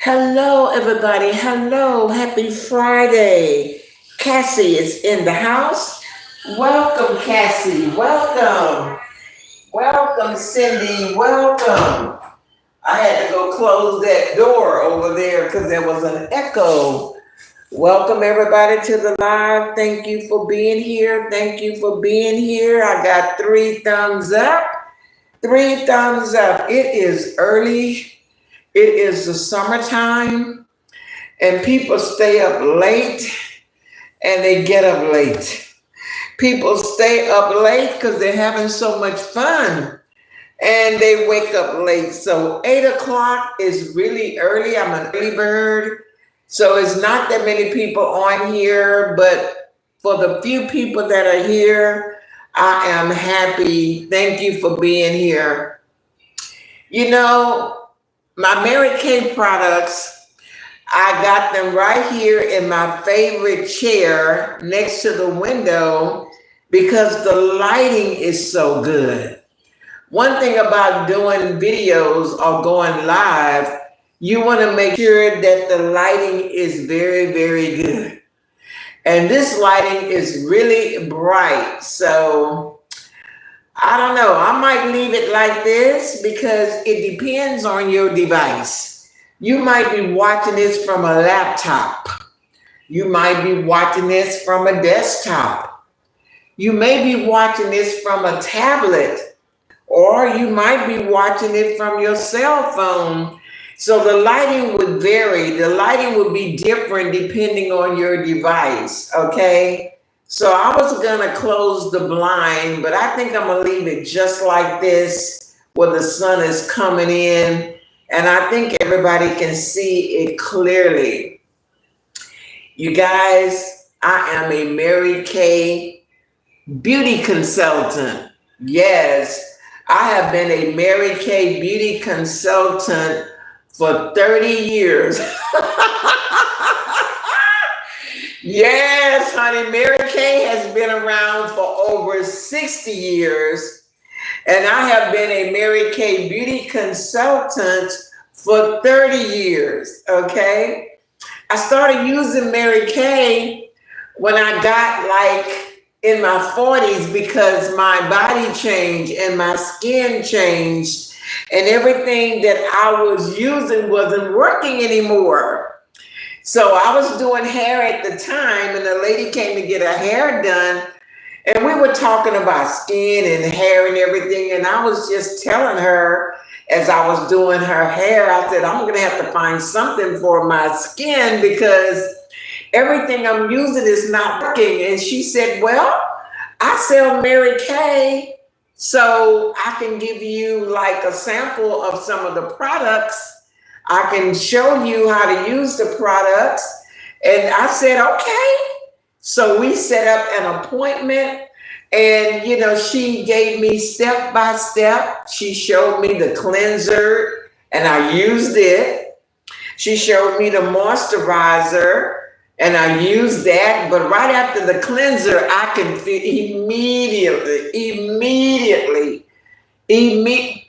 Hello, everybody. Hello. Happy Friday. Cassie is in the house. Welcome, Cassie. Welcome. Welcome, Cindy. Welcome. I had to go close that door over there because there was an echo. Welcome, everybody, to the live. Thank you for being here. Thank you for being here. I got three thumbs up. Three thumbs up. It is early. It is the summertime and people stay up late and they get up late. People stay up late because they're having so much fun and they wake up late. So 8 o'clock is really early. I'm an early bird. So it's not that many people on here, but for the few people that are here, I am happy. Thank you for being here. You know, my Mary Kay products, I got them right here in my favorite chair next to the window because the lighting is so good. One thing about doing videos or going live, you want to make sure that the lighting is very, very good. And this lighting is really bright. So I don't know. I might leave it like this because it depends on your device. You might be watching this from a laptop. You might be watching this from a desktop. You may be watching this from a tablet, or you might be watching it from your cell phone. So the lighting would vary. The lighting would be different depending on your device, okay? So I was gonna close the blind, but I think I'm gonna leave it just like this where the sun is coming in and I think everybody can see it clearly. You guys, I am a Mary Kay beauty consultant. Yes, I have been a Mary Kay beauty consultant for 30 years. Yes, honey, Mary Kay has been around for over 60 years. And I have been a Mary Kay beauty consultant for 30 years, okay? I started using Mary Kay when I got like in my 40s because my body changed and my skin changed and everything that I was using wasn't working anymore. So I was doing hair at the time and a lady came to get her hair done and we were talking about skin and hair and everything. And I was just telling her as I was doing her hair, I said, I'm going to have to find something for my skin because everything I'm using is not working. And she said, well, I sell Mary Kay, so I can give you like a sample of some of the products. I can show you how to use the products. And I said, okay. So we set up an appointment and, she gave me step by step. She showed me the cleanser and I used it. She showed me the moisturizer and I used that. But right after the cleanser, I can feel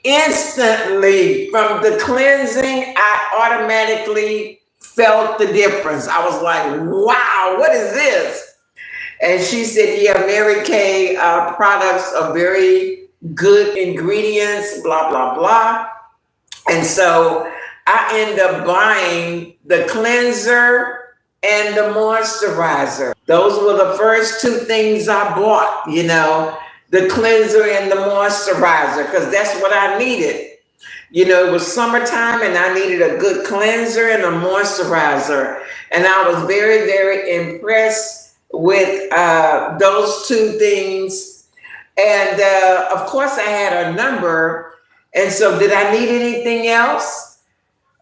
instantly from the cleansing, I automatically felt the difference. I was like, wow, what is this? And she said, yeah, Mary Kay products are very good ingredients, blah, blah, blah. And so I end up buying the cleanser and the moisturizer. Those were the first two things I bought, the cleanser and the moisturizer, because that's what I needed. It was summertime and I needed a good cleanser and a moisturizer. And I was very, very impressed with those two things. And of course, I had a number. And so did I need anything else?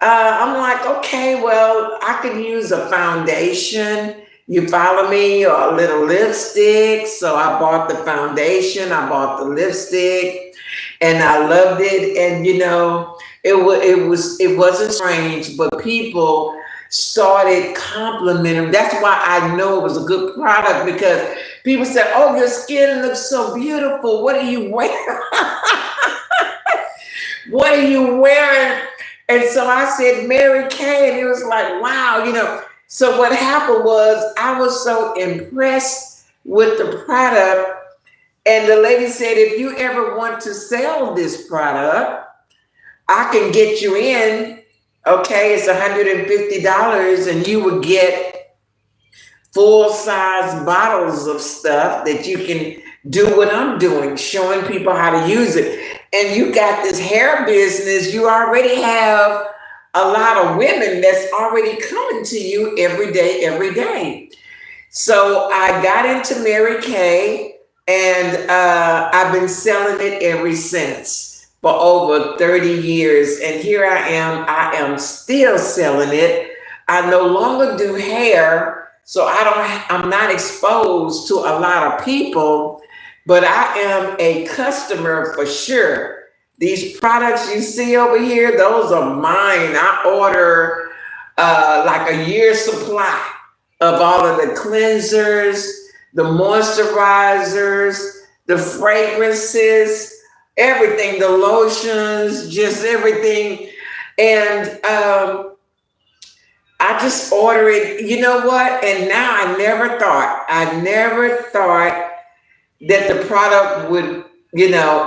I'm like, okay, well, I could use a foundation. You follow me? Or a little lipstick. So I bought the foundation. I bought the lipstick. And I loved it. And, it wasn't strange, but people started complimenting. That's why I know it was a good product because people said, oh, your skin looks so beautiful. What are you wearing? What are you wearing? And so I said, Mary Kay, and it was like, wow, So what happened was I was so impressed with the product. And the lady said, if you ever want to sell this product, I can get you in. Okay, it's $150, and you would get full size bottles of stuff that you can do what I'm doing, showing people how to use it. And you got this hair business, you already have a lot of women that's already coming to you every day, every day. So I got into Mary Kay, and I've been selling it ever since for over 30 years. And here I am still selling it. I no longer do hair, so I'm not exposed to a lot of people, but I am a customer for sure. These products you see over here, those are mine. I order like a year's supply of all of the cleansers, the moisturizers, the fragrances, everything, the lotions, just everything. And I just order it. You know what? And now I never thought that the product would,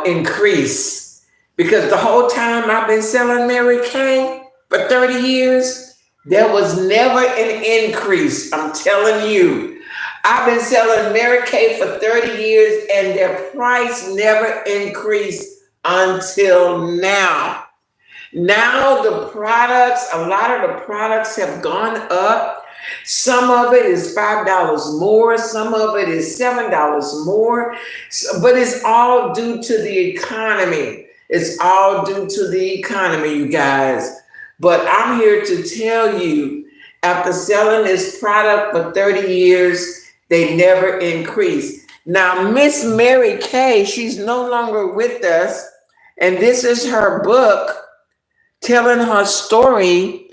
increase. Because the whole time I've been selling Mary Kay for 30 years, there was never an increase. I'm telling you. I've been selling Mary Kay for 30 years, and their price never increased until now. Now a lot of the products have gone up. Some of it is $5 more, some of it is $7 more, but it's all due to the economy. It's all due to the economy, you guys. But I'm here to tell you, after selling this product for 30 years, they never increase. Now, Miss Mary Kay, she's no longer with us, and this is her book telling her story,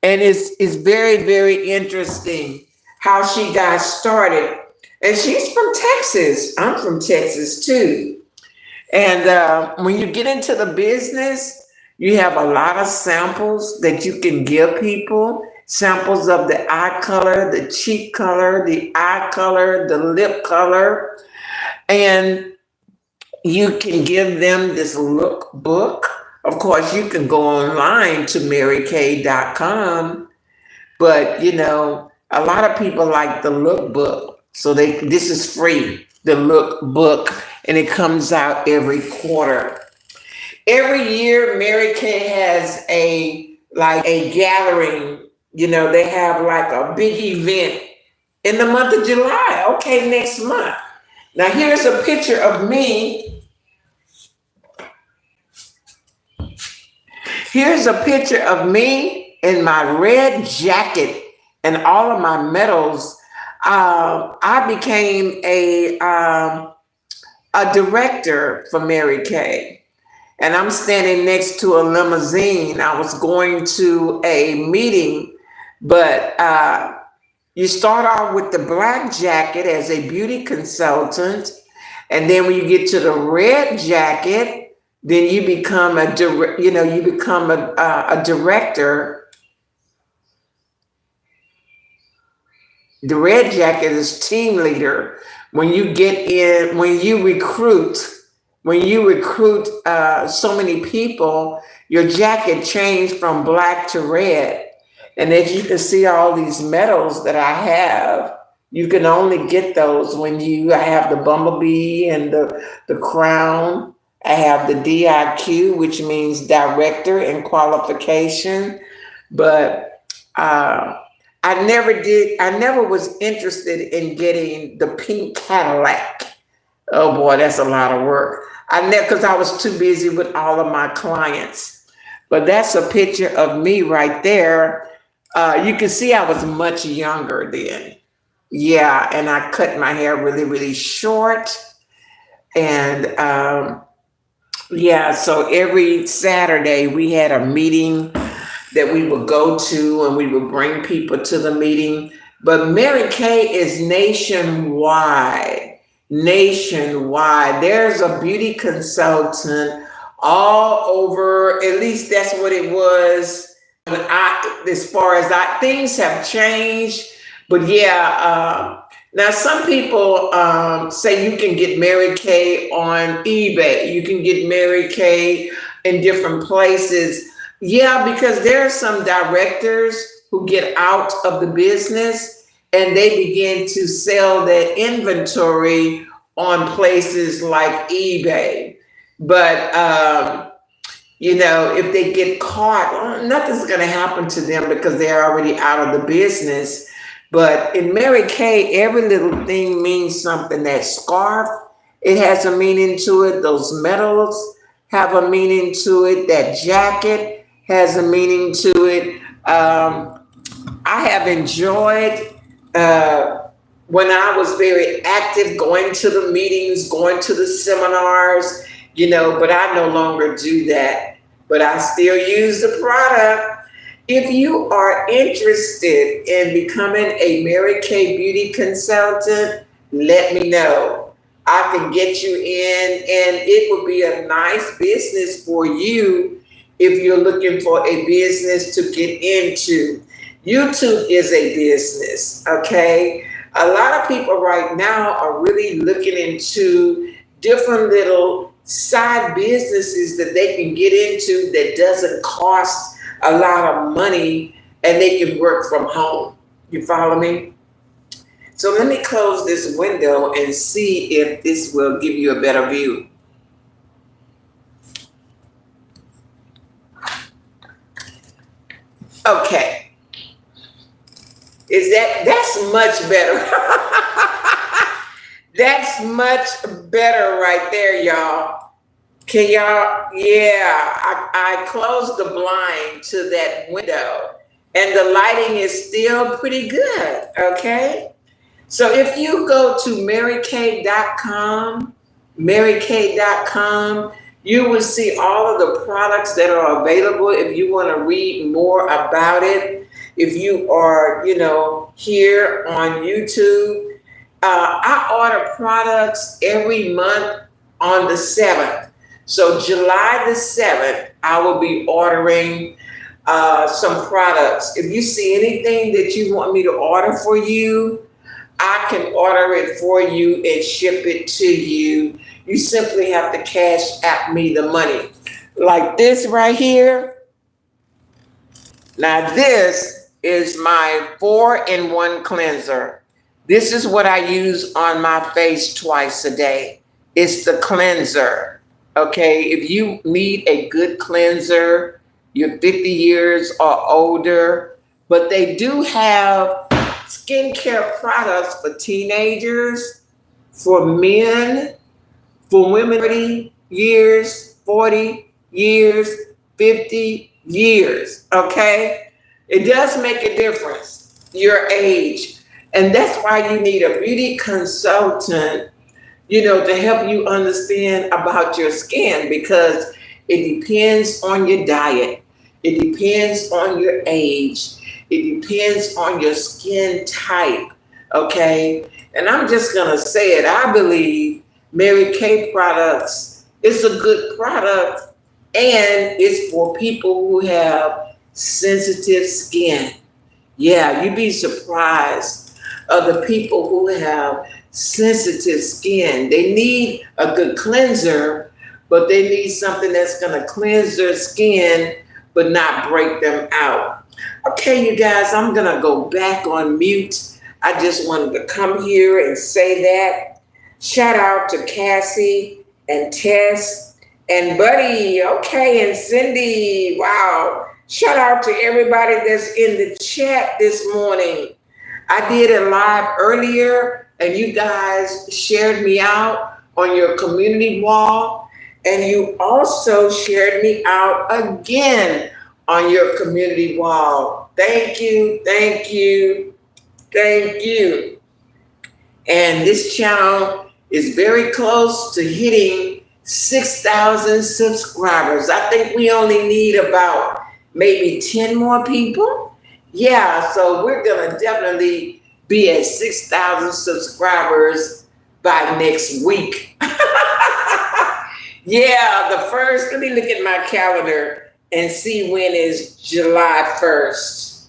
and it's very, very interesting how she got started. And she's from Texas. I'm from Texas too. And when you get into the business, you have a lot of samples that you can give people. Samples of the eye color, the cheek color, the eye color, the lip color. And you can give them this lookbook. Of course, you can go online to marykay.com, but a lot of people like the lookbook. So this is free, the lookbook, and it comes out every quarter. Every year, Mary Kay has a gathering. They have like a big event in the month of July. Okay, next month. Now here's a picture of me. Here's a picture of me in my red jacket and all of my medals. I became a director for Mary Kay, and I'm standing next to a limousine. I was going to a meeting, but you start off with the black jacket as a beauty consultant, and then when you get to the red jacket, then you become a director. The red jacket is team leader. When you recruit so many people, your jacket changed from black to red. And as you can see, all these medals that I have, you can only get those when I have the bumblebee and the crown. I have the DIQ, which means director in qualification. But I never was interested in getting the pink Cadillac. Oh boy, that's a lot of work. Because I was too busy with all of my clients. But that's a picture of me right there. You can see I was much younger then. Yeah, and I cut my hair really, really short. And so every Saturday we had a meeting that we would go to, and we would bring people to the meeting. But Mary Kay is nationwide. Nationwide. There's a beauty consultant all over. At least that's what it was. As far as things have changed, but yeah. Now some people say you can get Mary Kay on eBay. You can get Mary Kay in different places. Yeah, because there are some directors who get out of the business and they begin to sell their inventory on places like eBay. But if they get caught, nothing's going to happen to them because they're already out of the business. But in Mary Kay, every little thing means something. That scarf, it has a meaning to it. Those medals have a meaning to it. That jacket has a meaning to it. I have enjoyed when I was very active, going to the meetings, going to the seminars, but I no longer do that. But I still use the product. If you are interested in becoming a Mary Kay beauty consultant, let me know. I can get you in, and it would be a nice business for you if you're looking for a business to get into. YouTube is a business, okay? A lot of people right now are really looking into different little side businesses that they can get into that doesn't cost a lot of money and they can work from home. You follow me? So let me close this window and see if this will give you a better view. Okay. That's much better. That's much better right there, y'all. Can y'all, yeah, I closed the blind to that window and the lighting is still pretty good, okay? So if you go to marykay.com, you will see all of the products that are available if you want to read more about it. If you are, here on YouTube, I order products every month on the 7th. So July the 7th, I will be ordering some products. If you see anything that you want me to order for you, I can order it for you and ship it to you. You simply have to cash app me the money. Like this right here. Now this is my 4-in-1 cleanser. This is what I use on my face twice a day. It's the cleanser. Okay, if you need a good cleanser, you're 50 years or older, but they do have skincare products for teenagers, for men, for women 30 years, 40 years, 50 years, okay? It does make a difference, your age. And that's why you need a beauty consultant, to help you understand about your skin, because it depends on your diet. It depends on your age. It depends on your skin type, okay? And I'm just going to say it. I believe Mary Kay products is a good product, and it's for people who have sensitive skin. Yeah, you'd be surprised of the people who have sensitive skin. They need a good cleanser, but they need something that's going to cleanse their skin but not break them out. Okay, you guys, I'm going to go back on mute. I just wanted to come here and say that. Shout out to Cassie and Tess and Buddy, okay, and Cindy. Wow. Shout out to everybody that's in the chat this morning. I did it live earlier, and you guys shared me out on your community wall, and you also shared me out again on your community wall. Thank you, thank you, thank you. And this channel is very close to hitting 6,000 subscribers. I think we only need about maybe 10 more people. Yeah, so we're gonna definitely be at 6,000 subscribers by next week. Yeah, the first, let me look at my calendar and see when is July 1st.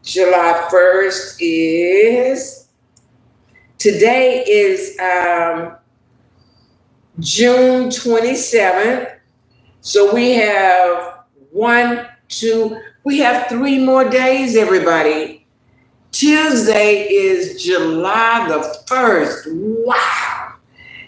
July 1st is, today is June 27th. So we have one, two, we have 3 more days, everybody. Tuesday is July the 1st. Wow.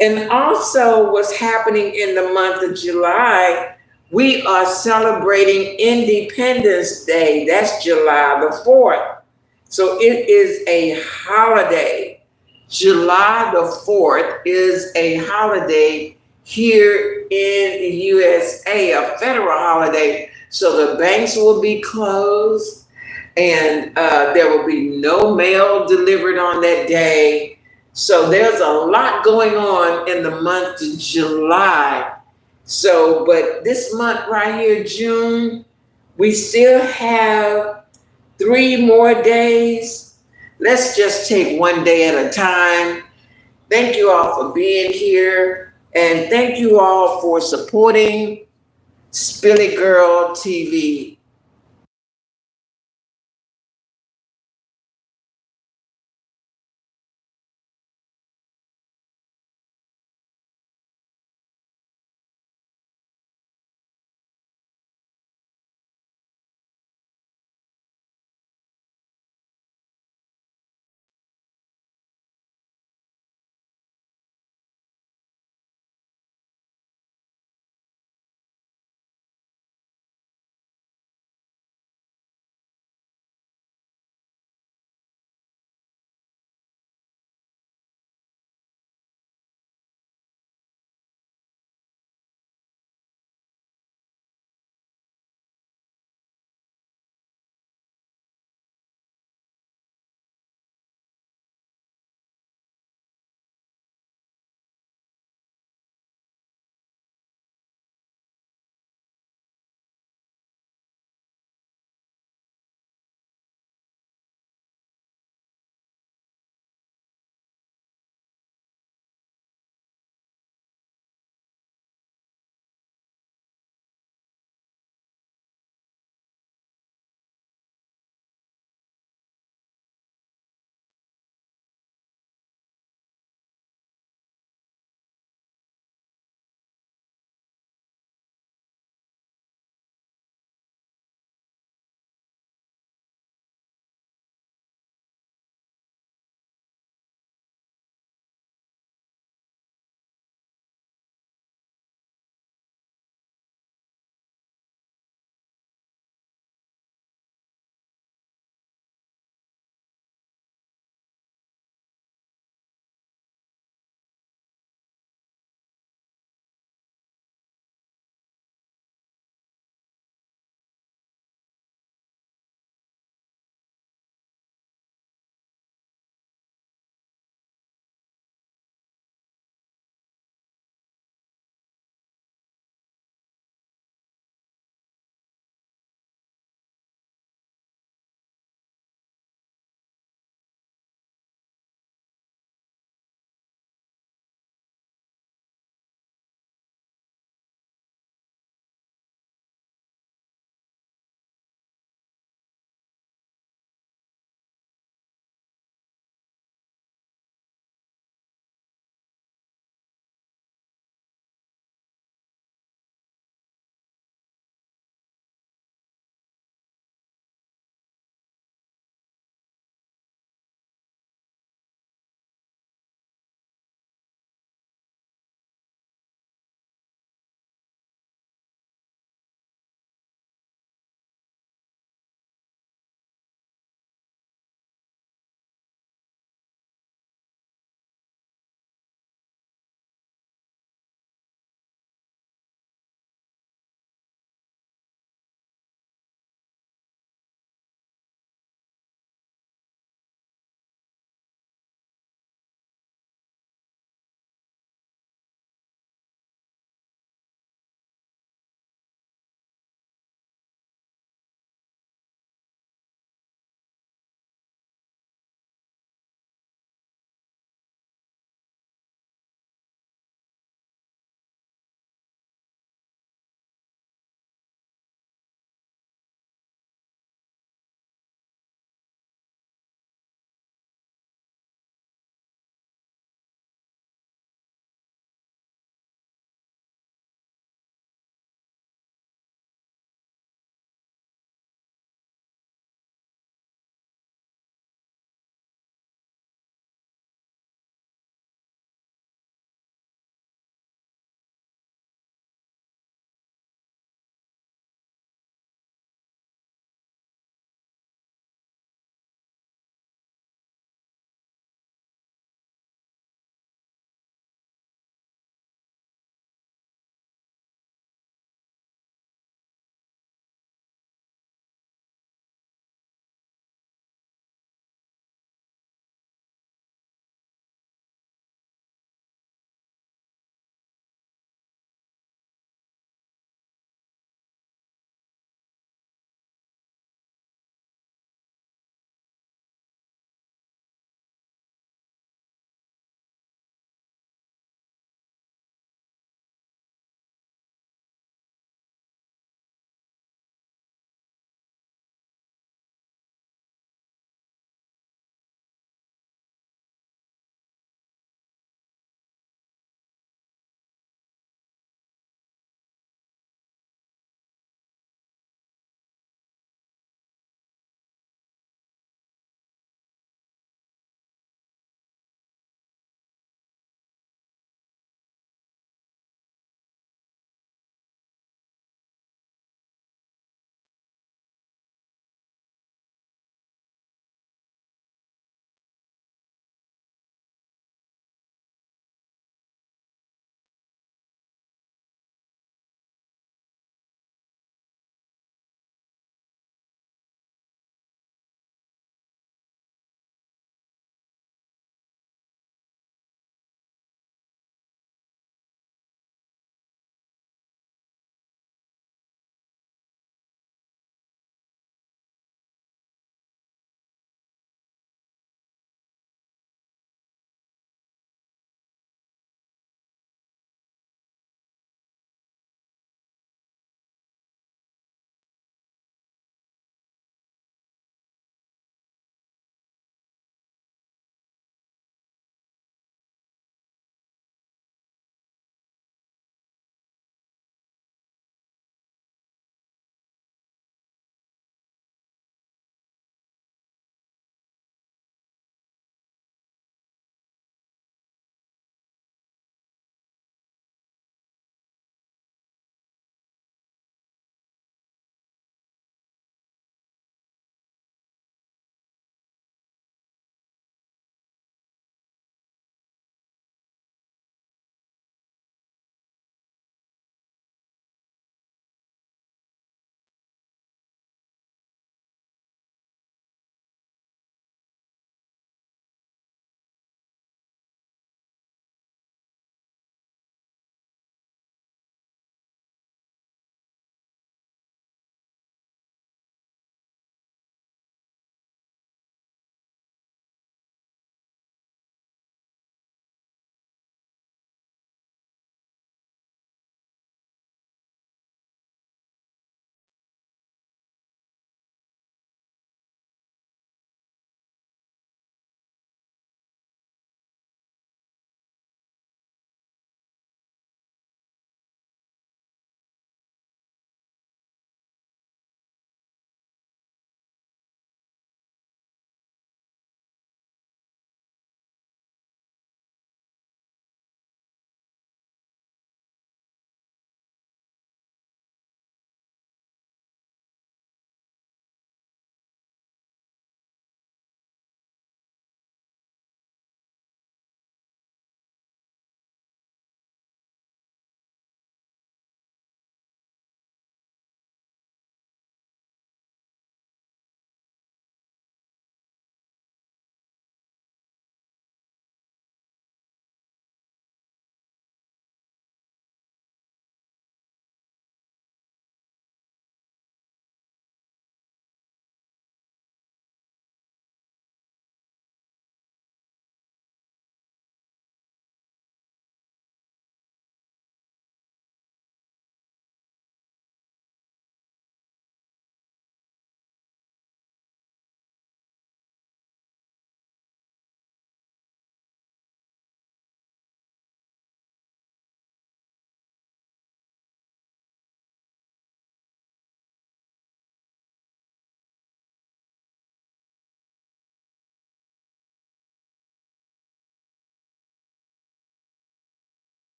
And also, what's happening in the month of July, we are celebrating Independence Day. That's July the 4th. So it is a holiday. July the 4th is a holiday here in the USA, a federal holiday. So the banks will be closed and there will be no mail delivered on that day. So there's a lot going on in the month of July. So, but this month right here, June, we still have 3 more days. Let's just take one day at a time. Thank you all for being here. And thank you all for supporting Spilly Girl TV.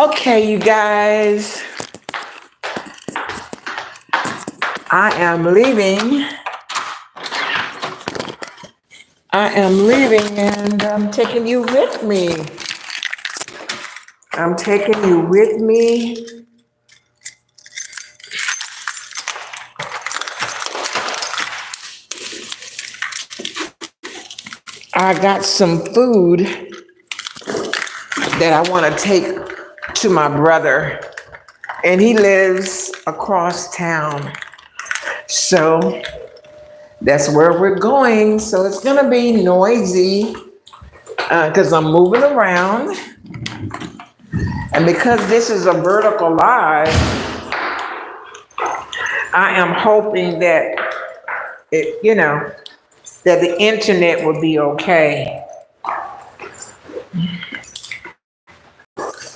Okay, you guys, I am leaving. And I'm taking you with me. I'm taking you with me. I got some food that I want to take to my brother, and he lives across town. So that's where we're going. So it's going to be noisy because I'm moving around. And because this is a vertical live, I am hoping that that the internet will be okay.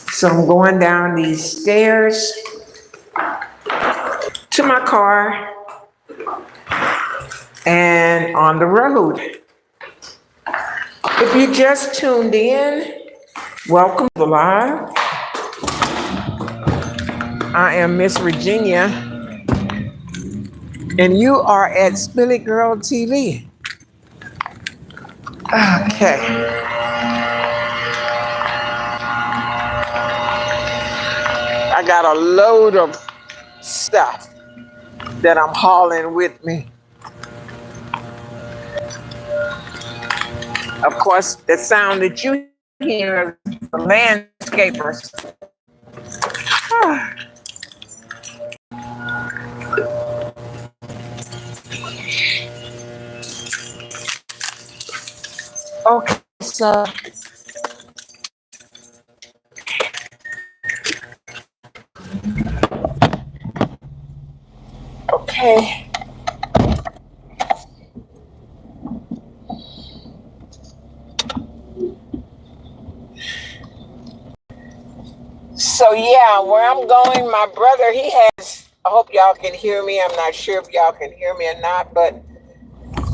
So I'm going down these stairs to my car and on the road. If you just tuned in, welcome to the live. I am Miss Virginia, and you are at Spilly Girl TV. Okay. I got a load of stuff that I'm hauling with me. Of course, the sound that you hear is the landscapers. Okay, so okay. So yeah, where I'm going, my brother, he has, I hope y'all can hear me. I'm not sure if y'all can hear me or not, but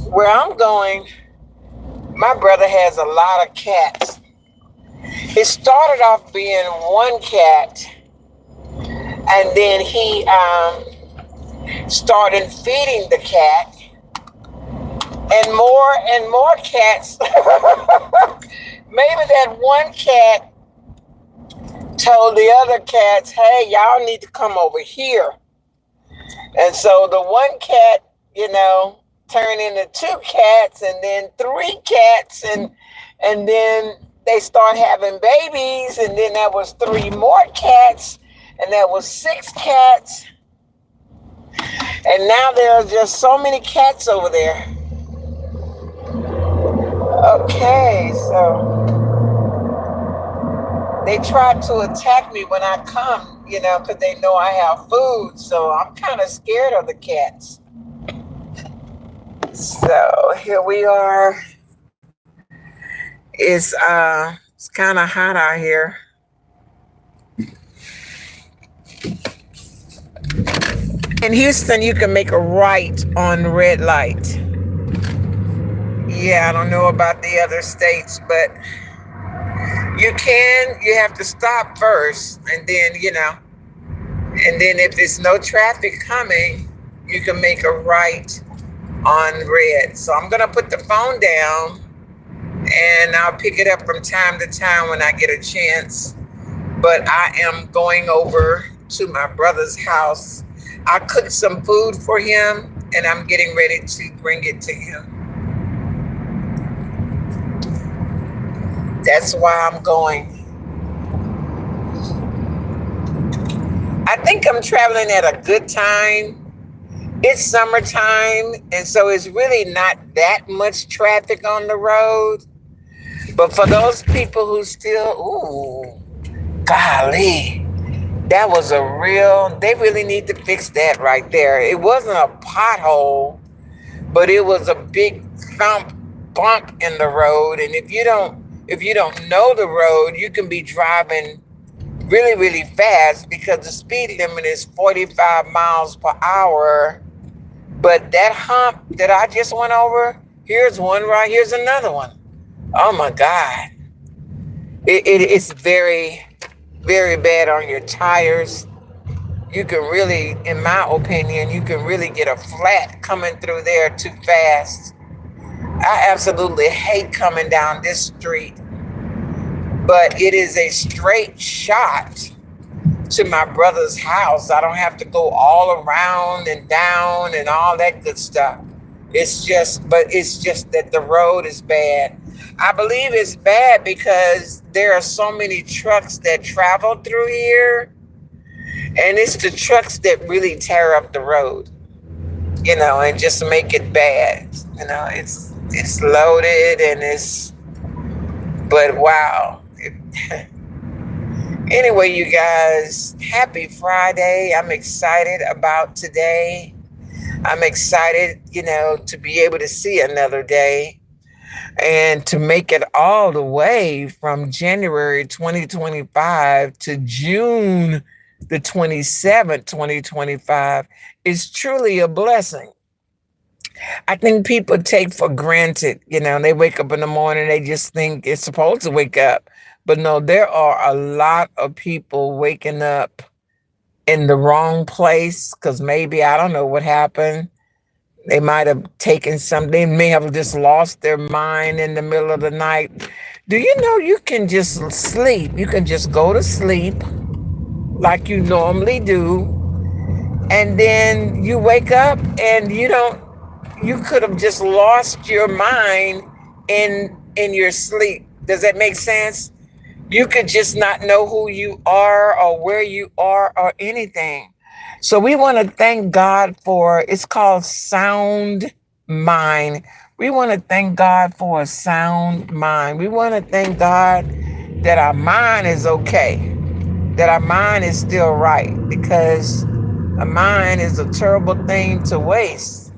where I'm going, my brother has a lot of cats. It started off being one cat, and then he started feeding the cat, and more cats. Maybe that one cat told the other cats, hey, y'all need to come over here. And so the one cat, turned into two cats, and then three cats, and then they start having babies, and then there was three more cats, and there was six cats. And now there are just so many cats over there. Okay, so they try to attack me when I come, because they know I have food. So I'm kind of scared of the cats. So here we are. It's kind of hot out here. In Houston, you can make a right on red light. Yeah, I don't know about the other states, but you have to stop first, and then, and then if there's no traffic coming, you can make a right on red. So I'm going to put the phone down, and I'll pick it up from time to time when I get a chance. But I am going over to my brother's house. I cooked some food for him, and I'm getting ready to bring it to him. That's why I'm going. I think I'm traveling at a good time. It's summertime, and so it's really not that much traffic on the road. But for those people who still, golly, that was they really need to fix that right there. It wasn't a pothole, but it was a big bump in the road. And if you don't know the road, you can be driving really, really fast because the speed limit is 45 miles per hour. But that hump that I just went over, here's one right, here's another one. Oh my God. It's very, very bad on your tires. You can really, in my opinion, you can really get a flat coming through there too fast. I absolutely hate coming down this street, but it is a straight shot to my brother's house. I don't have to go all around and down and all that good stuff. It's just that the road is bad. I believe it's bad because there are so many trucks that travel through here, and it's the trucks that really tear up the road, and just make it bad. It's loaded and but wow. Anyway, you guys, happy Friday. I'm excited about today. I'm excited, to be able to see another day and to make it all the way from January 2025 to June the 27th, 2025 is truly a blessing. I think people take for granted, they wake up in the morning, they just think it's supposed to wake up. But no, there are a lot of people waking up in the wrong place because maybe, I don't know what happened. They might have taken something, they may have just lost their mind in the middle of the night. Do you know you can just sleep? You can just go to sleep like you normally do, and then you wake up and you could have just lost your mind in your sleep. Does that make sense? You could just not know who you are or where you are or anything. So we want to thank God for, it's called sound mind. We want to thank God for a sound mind. We want to thank God that our mind is okay, that our mind is still right, because a mind is a terrible thing to waste.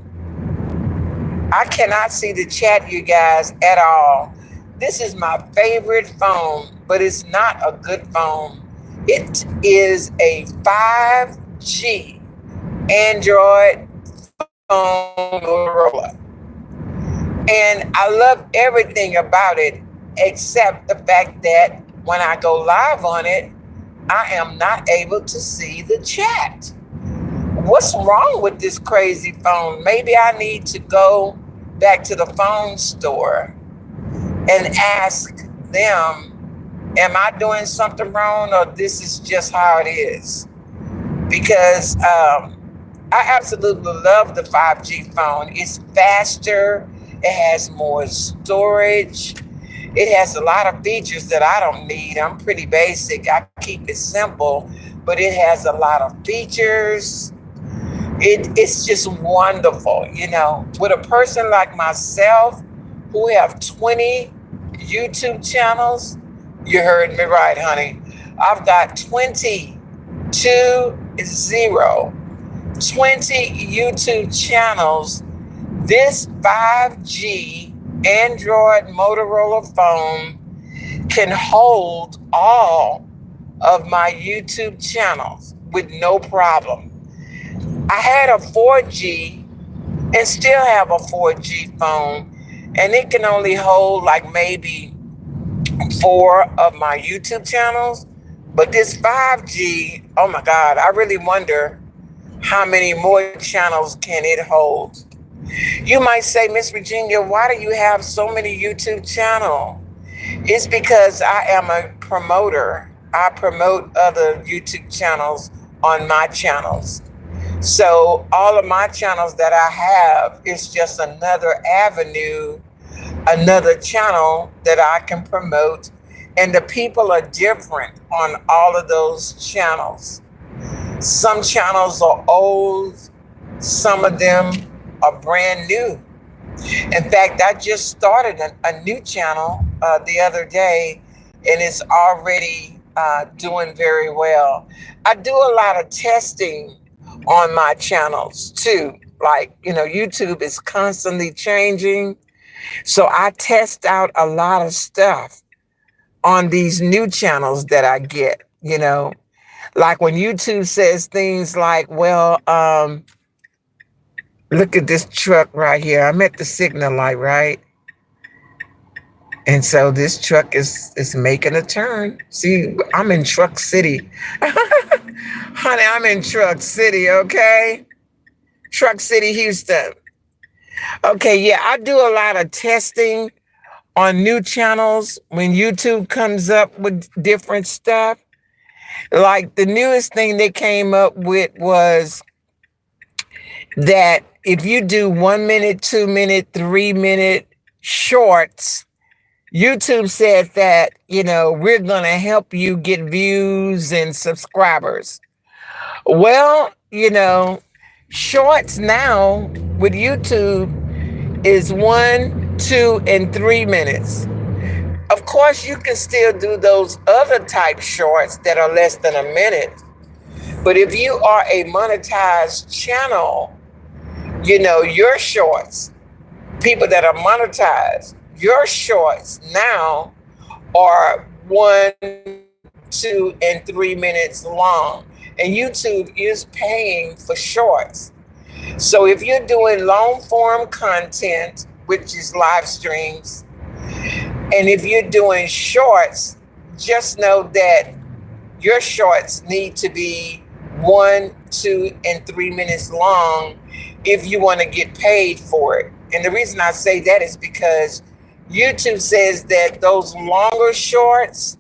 I cannot see the chat, you guys, at all. This is my favorite phone, but it's not a good phone. It is a 5G Android phone, Motorola. And I love everything about it, except the fact that when I go live on it, I am not able to see the chat. What's wrong with this crazy phone? Maybe I need to go back to the phone store and ask them, am I doing something wrong, or this is just how it is? Because I absolutely love the 5G phone. It's faster. It has more storage. It has a lot of features that I don't need. I'm pretty basic. I keep it simple, but it has a lot of features. It's just wonderful, with a person like myself who have 20 YouTube channels. You heard me right, honey. I've got 20 YouTube channels. This 5G Android Motorola phone can hold all of my YouTube channels with no problem. I had a 4G and still have a 4G phone, and it can only hold like maybe 4 of my YouTube channels. But this 5G, oh my God, I really wonder how many more channels can it hold. You might say, Miss Virginia, why do you have so many YouTube channels? It's because I am a promoter. I promote other YouTube channels on my channels. So all of my channels that I have is just another avenue, another channel that I can promote. And the people are different on all of those channels. Some channels are old. Some of them are brand new. In fact, I just started a new channel the other day, and it's already doing very well. I do a lot of testing on my channels too. Like, YouTube is constantly changing. So I test out a lot of stuff on these new channels that I get, like when YouTube says things like, well, look at this truck right here. I'm at the signal light, right? And so this truck is making a turn. See, I'm in Truck City. Honey, I'm in Truck City, okay? Truck City, Houston. Okay, yeah, I do a lot of testing on new channels when YouTube comes up with different stuff. Like the newest thing they came up with was that if you do 1 minute, 2 minute, 3 minute shorts, YouTube said that, we're going to help you get views and subscribers. Well, shorts now with YouTube is 1, 2, and 3 minutes. Of course, you can still do those other type shorts that are less than a minute. But if you are a monetized channel, your shorts, people that are monetized, your shorts now are 1, 2, and 3 minutes long. And YouTube is paying for shorts. So if you're doing long form content, which is live streams, and if you're doing shorts, just know that your shorts need to be 1, 2, and 3 minutes long if you want to get paid for it. And the reason I say that is because YouTube says that those longer shorts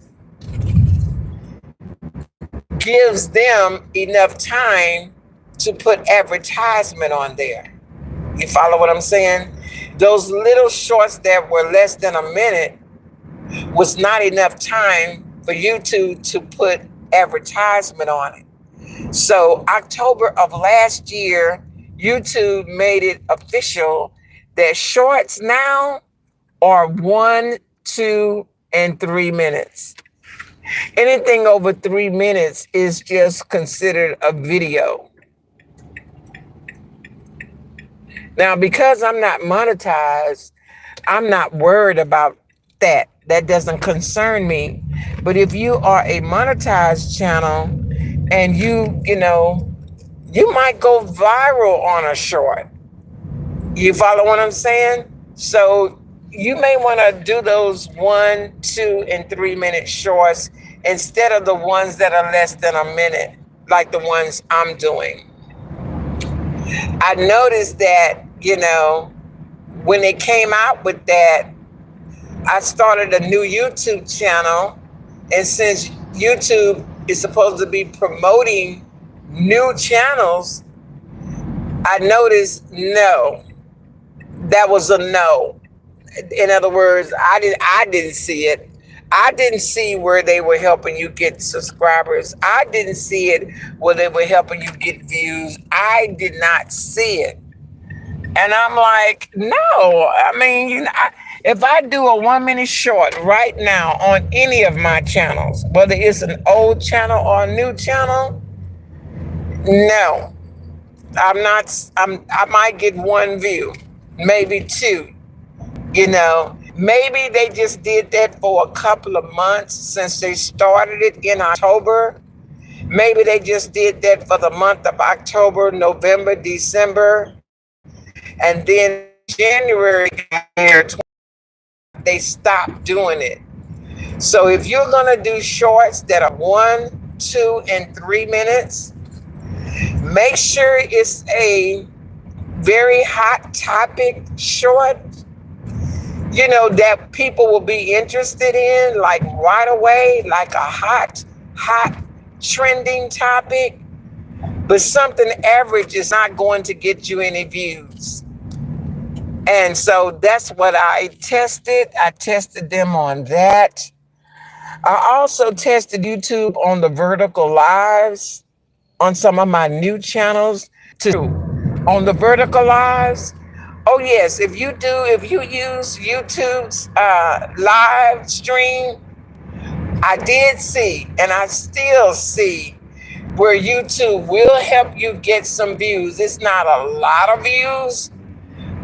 gives them enough time to put advertisement on there. You follow what I'm saying? Those little shorts that were less than a minute was not enough time for YouTube to put advertisement on it. So October of last year, YouTube made it official that shorts now are 1, 2, and 3 minutes. Anything over 3 minutes is just considered a video. Now, because I'm not monetized, I'm not worried about that. That doesn't concern me. But if you are a monetized channel and you might go viral on a short. You follow what I'm saying? So you may want to do those 1, 2, and 3 minute shorts instead of the ones that are less than a minute, like the ones I'm doing. I noticed that, when they came out with that, I started a new YouTube channel. And since YouTube is supposed to be promoting new channels, I noticed no. That was a no. In other words, I didn't see it. I didn't see where they were helping you get subscribers. I didn't see it where they were helping you get views. I did not see it. And I'm like, no. I mean, if I do a 1 minute short right now on any of my channels, whether it's an old channel or a new channel, no. I might get one view, maybe two. Maybe they just did that for a couple of months since they started it in October. Maybe they just did that for the month of October, November, December. And then January, they stopped doing it. So if you're going to do shorts that are 1, 2, and 3 minutes, make sure it's a very hot topic short, that people will be interested in, like right away, like a hot trending topic. But something average is not going to get you any views. And so that's what I tested. I tested them on that. I also tested YouTube on the vertical lives on some of my new channels too. On the vertical lives, oh yes, if you use YouTube's live stream, I did see, and I still see, where YouTube will help you get some views. It's not a lot of views,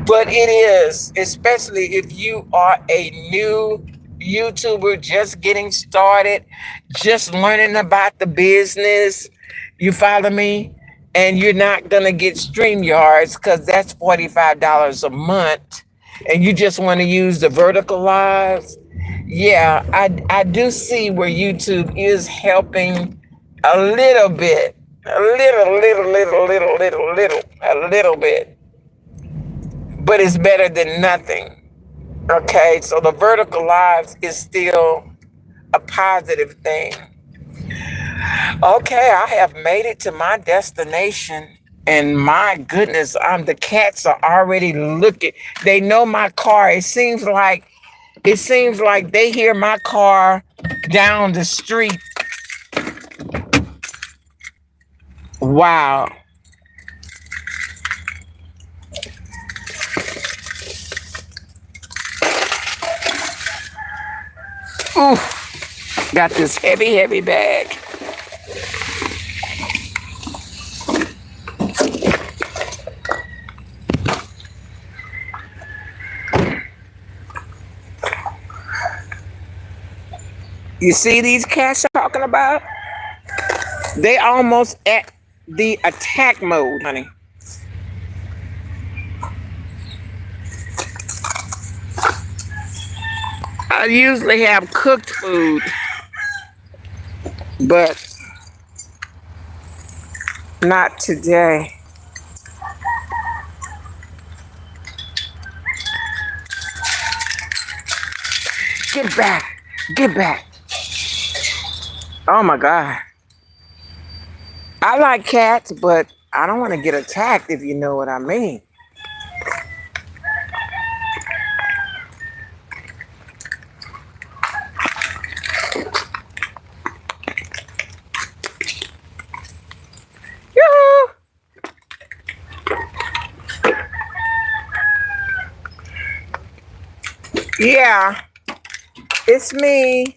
but it is, especially if you are a new YouTuber just getting started, just learning about the business. You follow me? And you're not going to get StreamYards because that's $45 a month. And you just want to use the vertical lives. Yeah, I do see where YouTube is helping a little bit, a little bit, but it's better than nothing. Okay, so the vertical lives is still a positive thing. Okay, I have made it to my destination. And my goodness, the cats are already looking. They know my car. It seems like they hear my car down the street. Wow. Oof. Got this heavy, heavy bag. You see these cats I'm talking about? They almost at the attack mode, honey. I usually have cooked food, but not today. Get back. Get back. Oh my God. I like cats, but I don't want to get attacked if you know what I mean. Yoo-hoo. Yeah, it's me.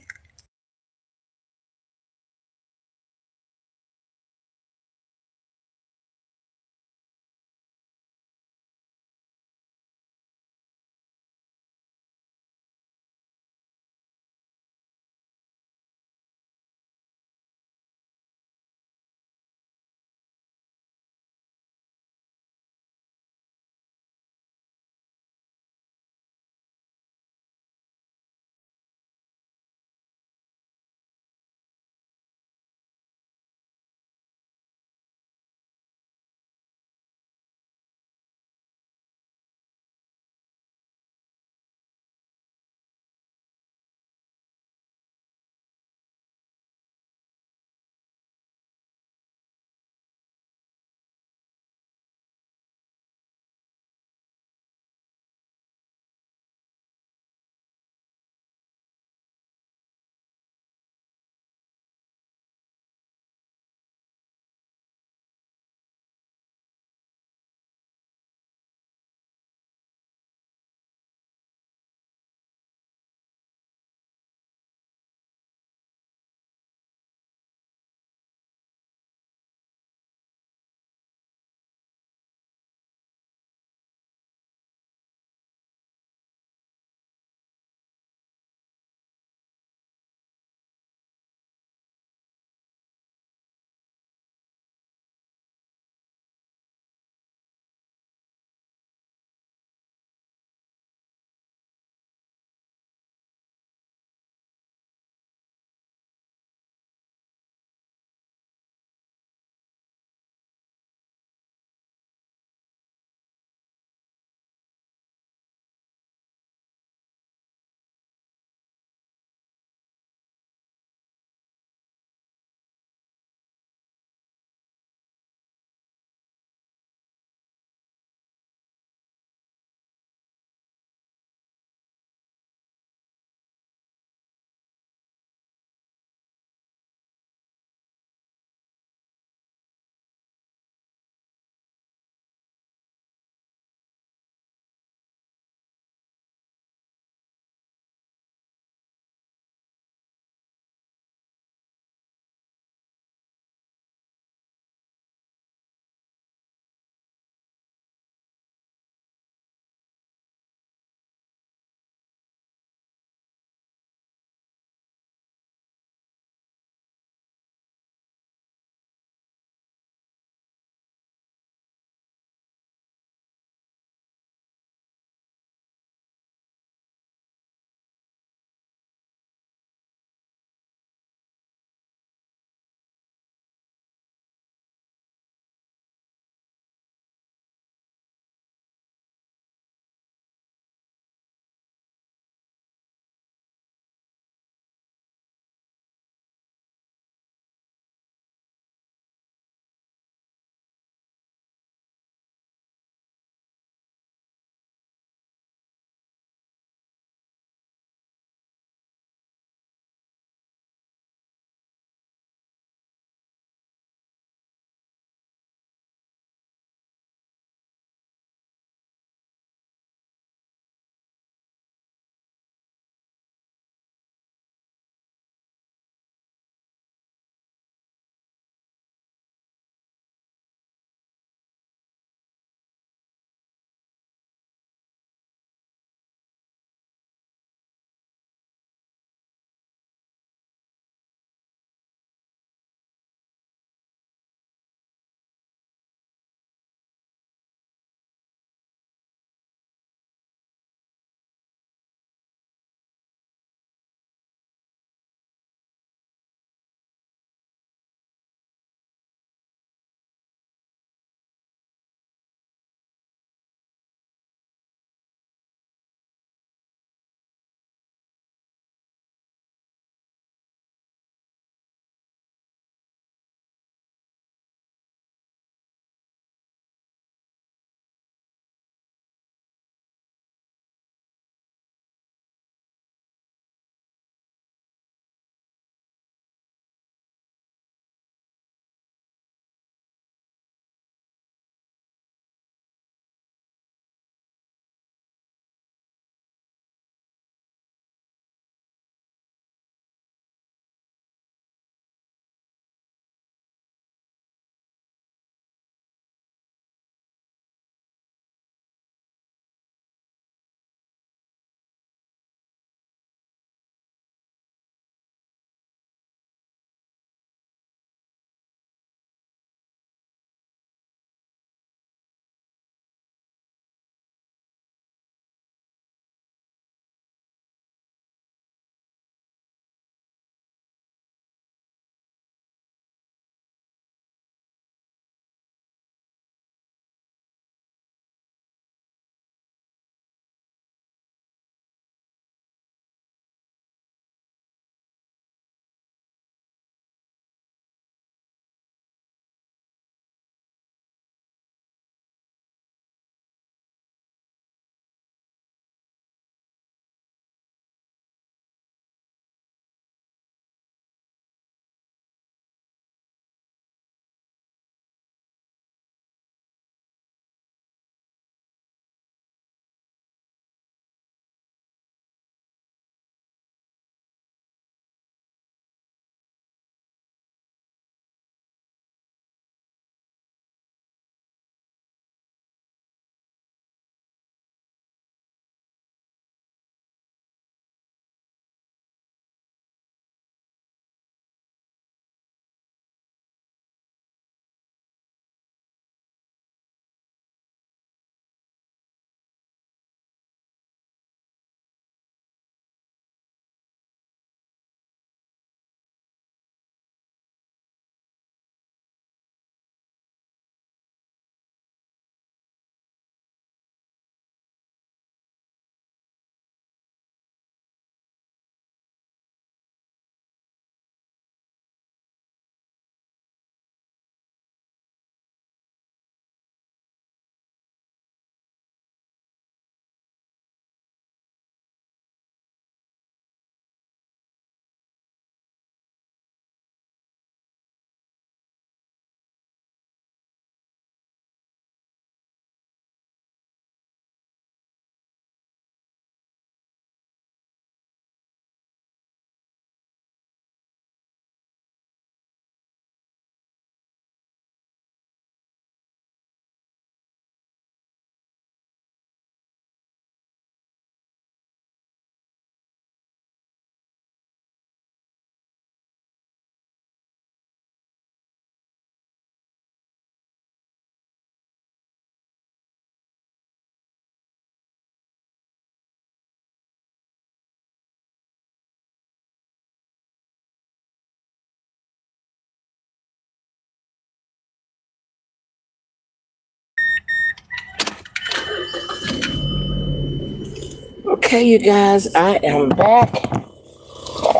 Okay, you guys, I am back.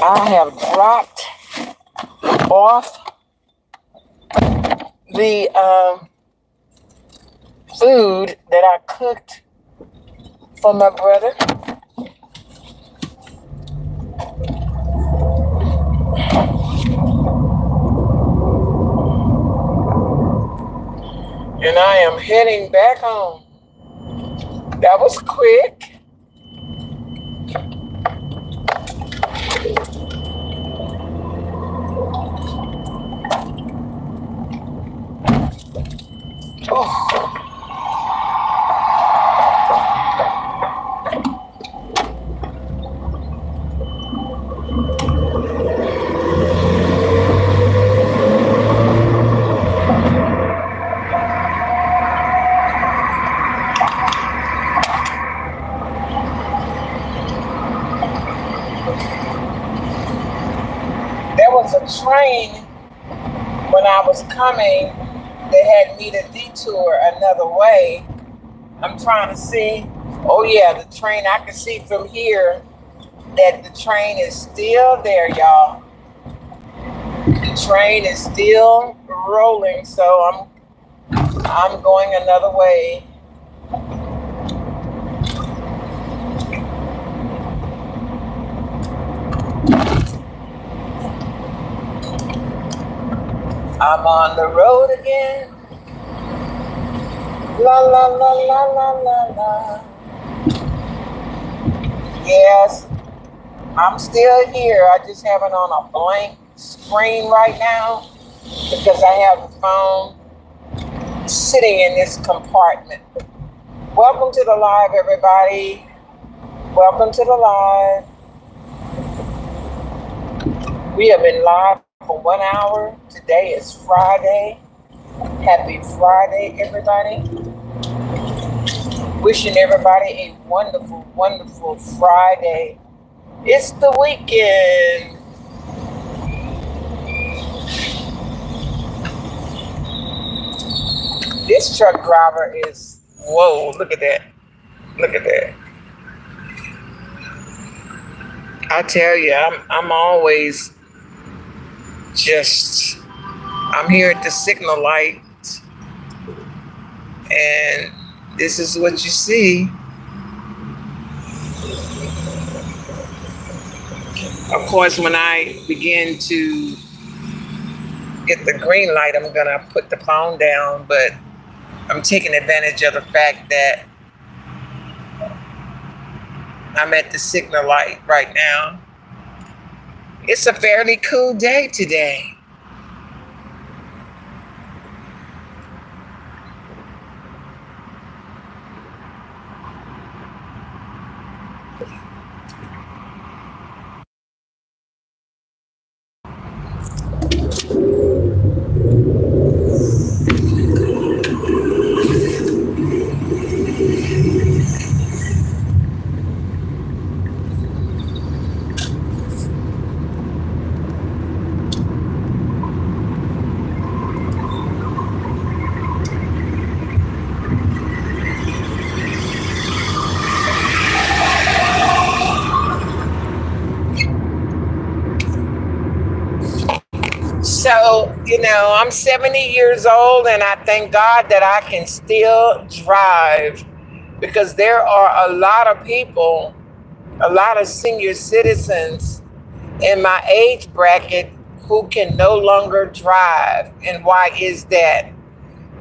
I have dropped off the food that I cooked for my brother. And I am heading back home. That was quick. Oh. There was a train when I was coming that had me to detour another way. I'm trying to see. Oh yeah, the train, I can see from here that the train is still there, y'all. The train is still rolling, so I'm going another way. I'm on the road again. La la la la la la la. Yes, I'm still here. I just have it on a blank screen right now because I have the phone sitting in this compartment. Welcome to the live, everybody. Welcome to the live. We have been live for 1 hour. Today is Friday. Happy Friday, everybody. Wishing everybody a wonderful, wonderful Friday. It's the weekend. This truck driver is, whoa, look at that. Look at that. I tell you, I'm always just, I'm here at the signal light, and this is what you see. Of course, when I begin to get the green light, I'm gonna put the phone down, but I'm taking advantage of the fact that I'm at the signal light right now. It's a fairly cool day today. So, I'm 70 years old, and I thank God that I can still drive, because there are a lot of people, a lot of senior citizens in my age bracket who can no longer drive. And why is that?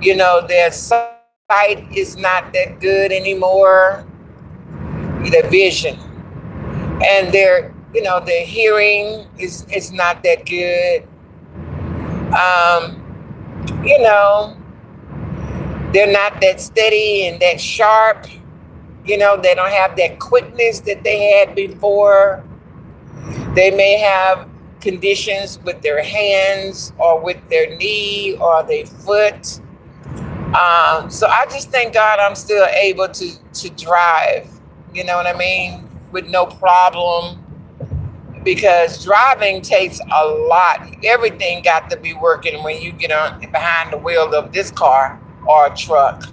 Their sight is not that good anymore, their vision, and their hearing is not that good. They're not that steady and that sharp. They don't have that quickness that they had before. They may have conditions with their hands or with their knee or their foot. So I just thank God I'm still able to drive, you know what I mean, with no problem. Because driving takes a lot. Everything got to be working when you get on behind the wheel of this car or a truck.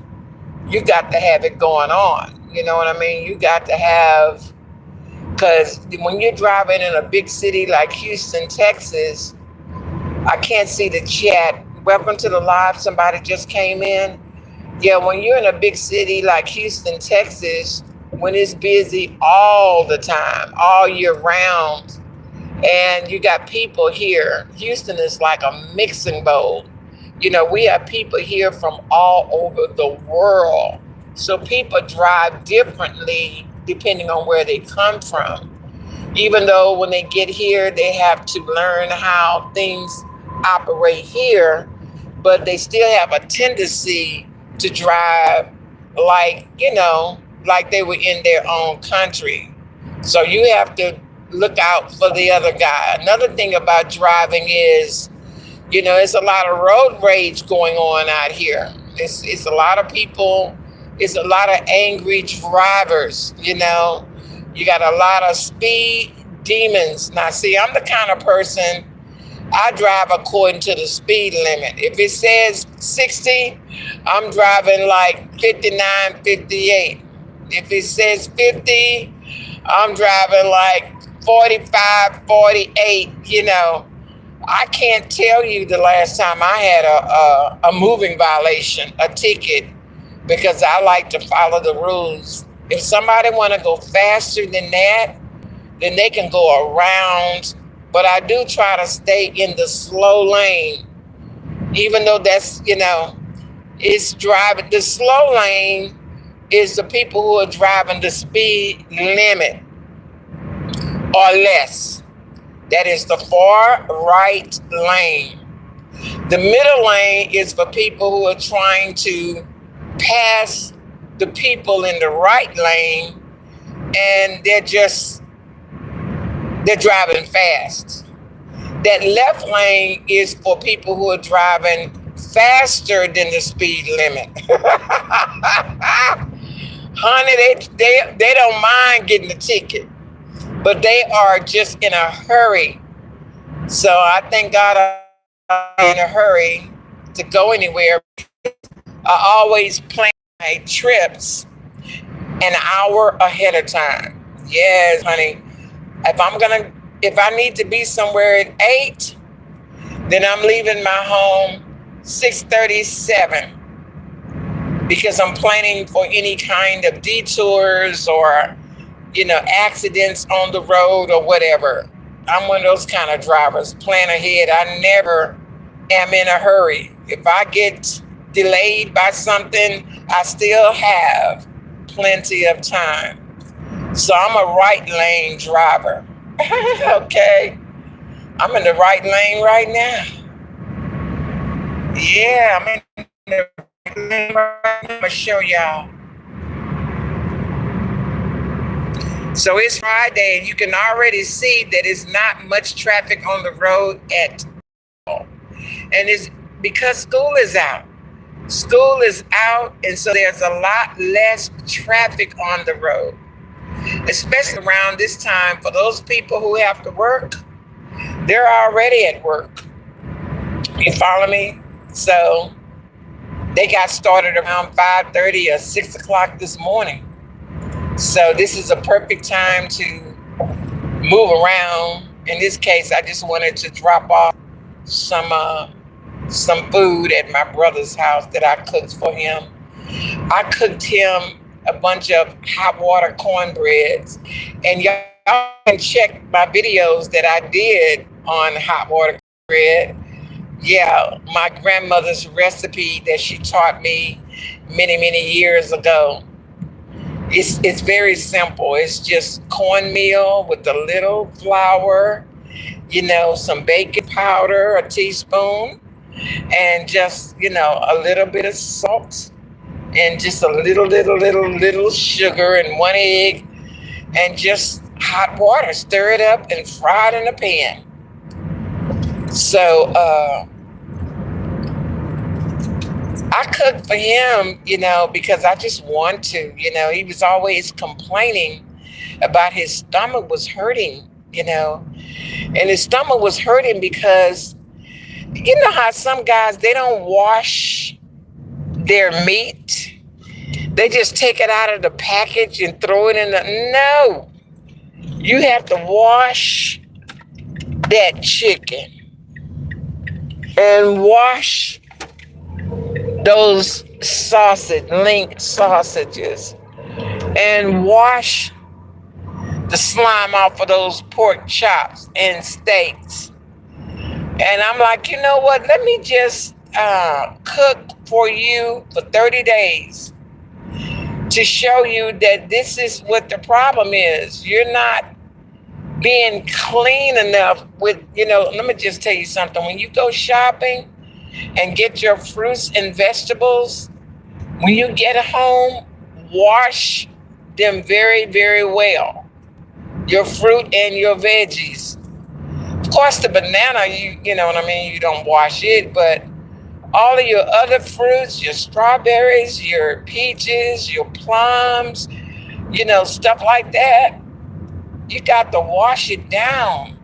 You got to have it going on. You know what I mean? You got to have Because when you're driving in a big city like Houston, Texas, I can't see the chat. Welcome to the live. Somebody just came in. Yeah, when you're in a big city like Houston, Texas, when it's busy all the time, all year round, and you got people here. Houston is like a mixing bowl. We have people here from all over the world. So people drive differently depending on where they come from. Even though when they get here, they have to learn how things operate here, but they still have a tendency to drive like they were in their own country. So you have to look out for the other guy. Another thing about driving is, it's a lot of road rage going on out here. It's a lot of people. It's a lot of angry drivers. You got a lot of speed demons. Now, see, I'm the kind of person, I drive according to the speed limit. If it says 60, I'm driving like 59, 58. If it says 50, I'm driving like 45, 48. I can't tell you the last time I had a moving violation, a ticket, because I like to follow the rules. If somebody want to go faster than that, then they can go around. But I do try to stay in the slow lane, even though that's, it's driving. The slow lane is the people who are driving the speed limit or less. That is the far right lane. The middle lane is for people who are trying to pass the people in the right lane, and they're driving fast. That left lane is for people who are driving faster than the speed limit. Honey, they don't mind getting the ticket, but they are just in a hurry. So I thank God I'm in a hurry to go anywhere. I always plan my trips an hour ahead of time. Yes, honey. If I need to be somewhere at 8, then I'm leaving my home 6:37, because I'm planning for any kind of detours or, accidents on the road or whatever. I'm one of those kind of drivers. Plan ahead. I never am in a hurry. If I get delayed by something, I still have plenty of time. So I'm a right lane driver. Okay. I'm in the right lane right now. Yeah, I'm in the right lane right now. I'm going to show y'all. So it's Friday, and you can already see that it's not much traffic on the road at all. And it's because school is out. School is out, and so there's a lot less traffic on the road, especially around this time. For those people who have to work, they're already at work. You follow me? So they got started around 5:30 or 6 o'clock this morning. So this is a perfect time to move around. In this case, I just wanted to drop off some food at my brother's house that I cooked for him. I cooked him a bunch of hot water cornbreads, and y'all can check my videos that I did on hot water bread. Yeah, my grandmother's recipe that she taught me many, many years ago. It's very simple. It's just cornmeal with a little flour, some baking powder, a teaspoon, and just, a little bit of salt, and just a little sugar and 1 egg, and just hot water. Stir it up and fry it in a pan. So I cooked for him, because I just want to. He was always complaining about his stomach was hurting, and his stomach was hurting because you know how some guys, they don't wash their meat. They just take it out of the package and throw it in the, no. You have to wash that chicken and wash those link sausages and wash the slime off of those pork chops and steaks. And I'm like, you know what? Let me just cook for you for 30 days to show you that this is what the problem is. You're not being clean enough with, let me just tell you something. When you go shopping and get your fruits and vegetables, when you get home, wash them very, very well. Your fruit and your veggies. Of course, the banana, you know what I mean, you don't wash it, but all of your other fruits, your strawberries, your peaches, your plums, stuff like that, you got to wash it down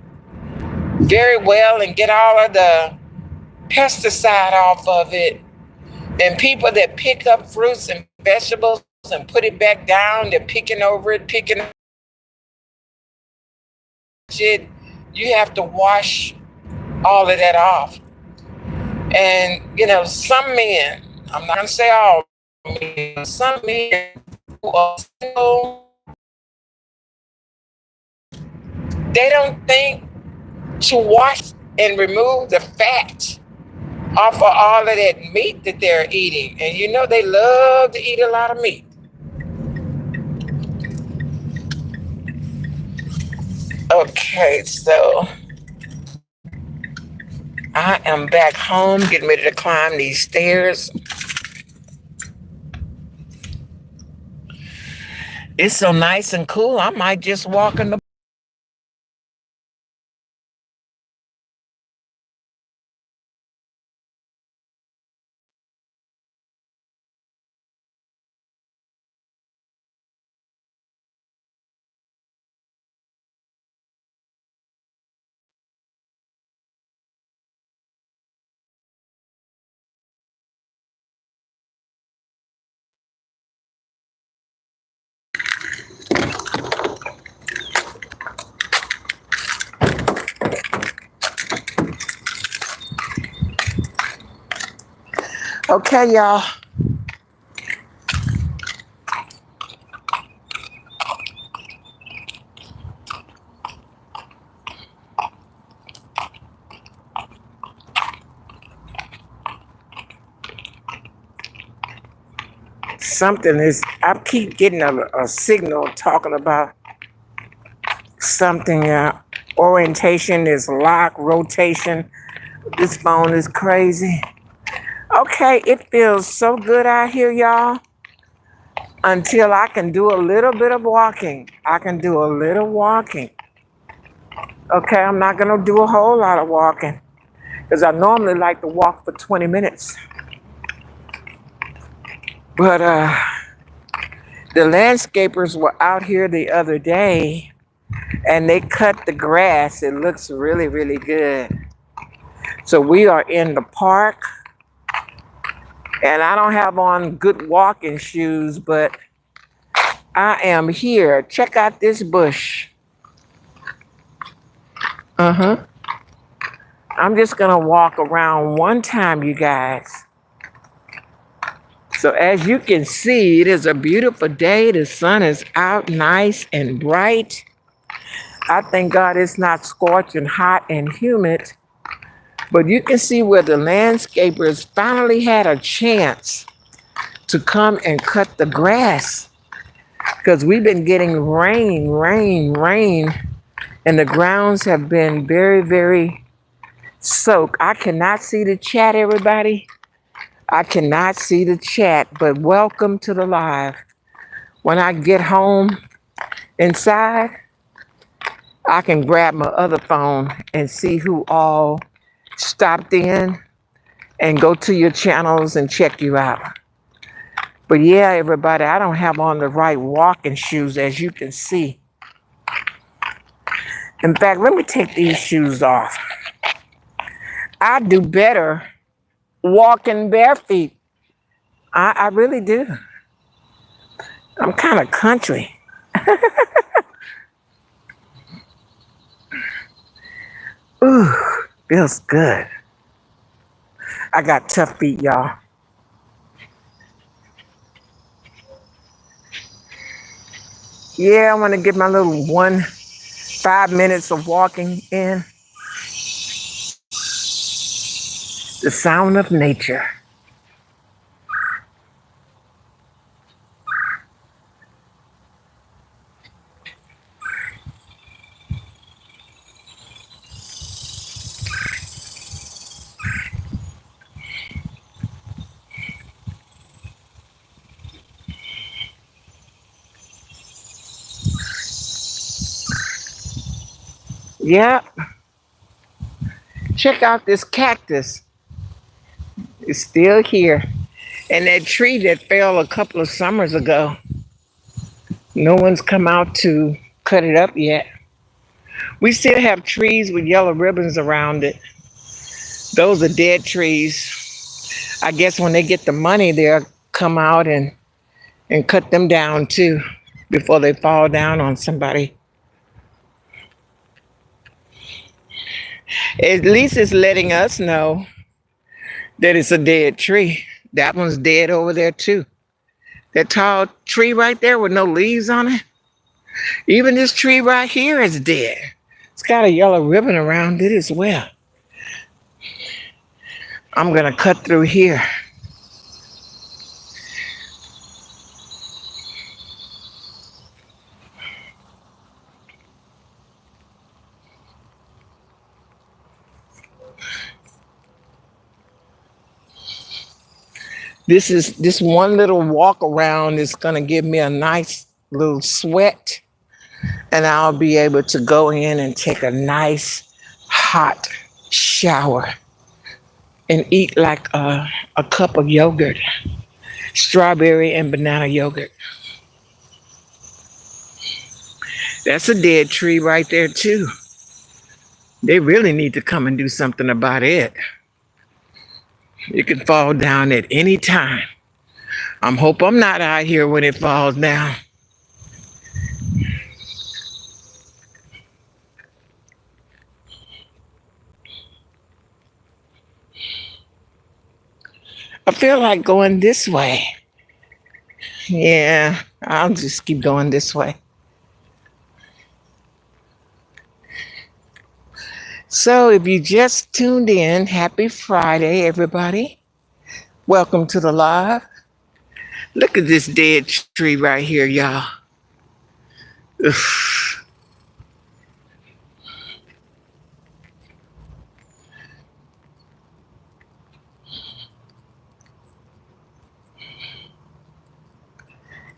very well and get all of the pesticide off of it. And people that pick up fruits and vegetables and put it back down, they're picking over it, picking it. You have to wash all of that off. And, some men, I'm not going to say all men, some men who are single, they don't think to wash and remove the fat off of all of that meat that they're eating. And they love to eat a lot of meat. Okay, so I am back home, getting ready to climb these stairs. It's so nice and cool, I might just walk in the Okay, y'all. I keep getting a signal talking about something. Orientation is lock, rotation. This phone is crazy. Okay, it feels so good out here, y'all. Until I can do a little bit of walking. Okay, I'm not going to do a whole lot of walking because I normally like to walk for 20 minutes. But the landscapers were out here the other day and they cut the grass. It looks really, really good. So we are in the park and I don't have on good walking shoes, but I am here. Check out this bush. I'm just going to walk around one time, you guys. So as you can see, it is a beautiful day. The sun is out nice and bright. I thank God it's not scorching hot and humid. But you can see where the landscapers finally had a chance to come and cut the grass. Because we've been getting rain. And the grounds have been very, very soaked. I cannot see the chat, everybody. I cannot see the chat, but welcome to the live. When I get home inside, I can grab my other phone and see who all stopped in and go to your channels and check you out. But yeah, everybody, I don't have on the right walking shoes, as you can see. In fact, let me take these shoes off. I do better walking bare feet. I really do. I'm kind of country. Ooh, feels good. I got tough feet, y'all. Yeah, I want to get my little 5 minutes of walking in. The sound of nature. Yep. Check out this cactus. It's still here. And that tree that fell a couple of summers ago, no one's come out to cut it up yet. We still have trees with yellow ribbons around it. Those are dead trees. I guess when they get the money, they'll come out and cut them down too before they fall down on somebody. At least it's letting us know that it's a dead tree. That one's dead over there too. That tall tree right there with no leaves on it. Even this tree right here is dead. It's got a yellow ribbon around it as well. I'm gonna cut through here. This one little walk around is gonna give me a nice little sweat, and I'll be able to go in and take a nice hot shower and eat like a cup of yogurt, strawberry and banana yogurt. That's a dead tree right there too. They really need to come and do something about it. It can fall down at any time. Hope I'm not out here when it falls down. I feel like going this way. Yeah, I'll just keep going this way. So if you just tuned in, happy Friday, everybody. Welcome to the live. Look at this dead tree right here, y'all. Ugh.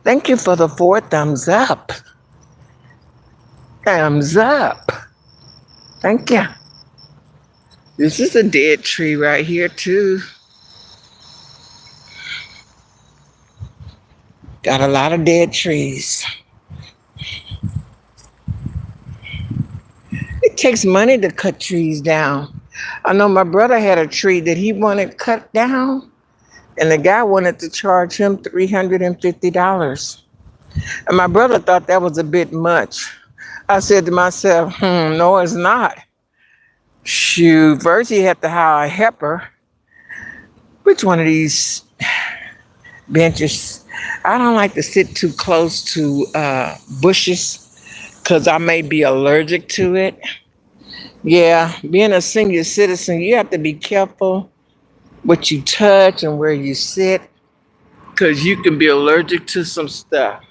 Thank you for the 4 thumbs up. Thumbs up. Thank you. This is a dead tree right here too. Got a lot of dead trees. It takes money to cut trees down. I know my brother had a tree that he wanted cut down, and the guy wanted to charge him $350. And my brother thought that was a bit much. I said to myself, no, it's not. Shoot, first he had to hire a helper. Which one of these benches? I don't like to sit too close to bushes because I may be allergic to it. Yeah, being a senior citizen, you have to be careful what you touch and where you sit because you can be allergic to some stuff.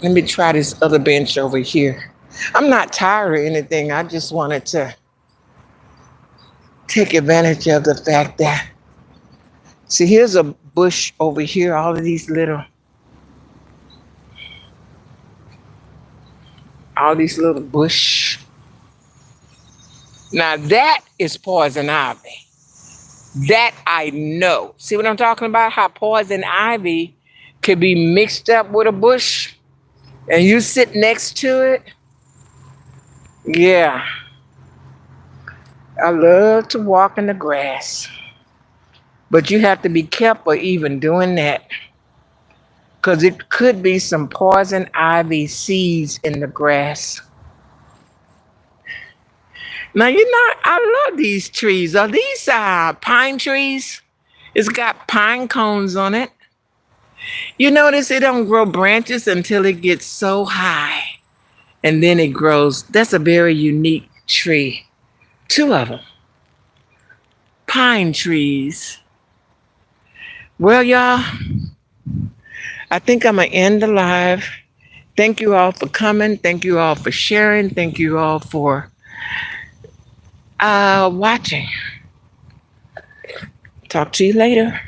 Let me try this other bench over here. I'm not tired or anything. I just wanted to take advantage of the fact that, see, here's a bush over here, all of these little bush. Now that is poison ivy. That I know. See what I'm talking about? How poison ivy could be mixed up with a bush and you sit next to it. Yeah. I love to walk in the grass. But you have to be careful even doing that, because it could be some poison ivy seeds in the grass. Now, I love these trees. Are these pine trees? It's got pine cones on it. You notice it don't grow branches until it gets so high. And then it grows. That's a very unique tree. Two of them. Pine trees. Well, y'all, I think I'm going to end the live. Thank you all for coming. Thank you all for sharing. Thank you all for watching. Talk to you later.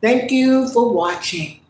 Thank you for watching.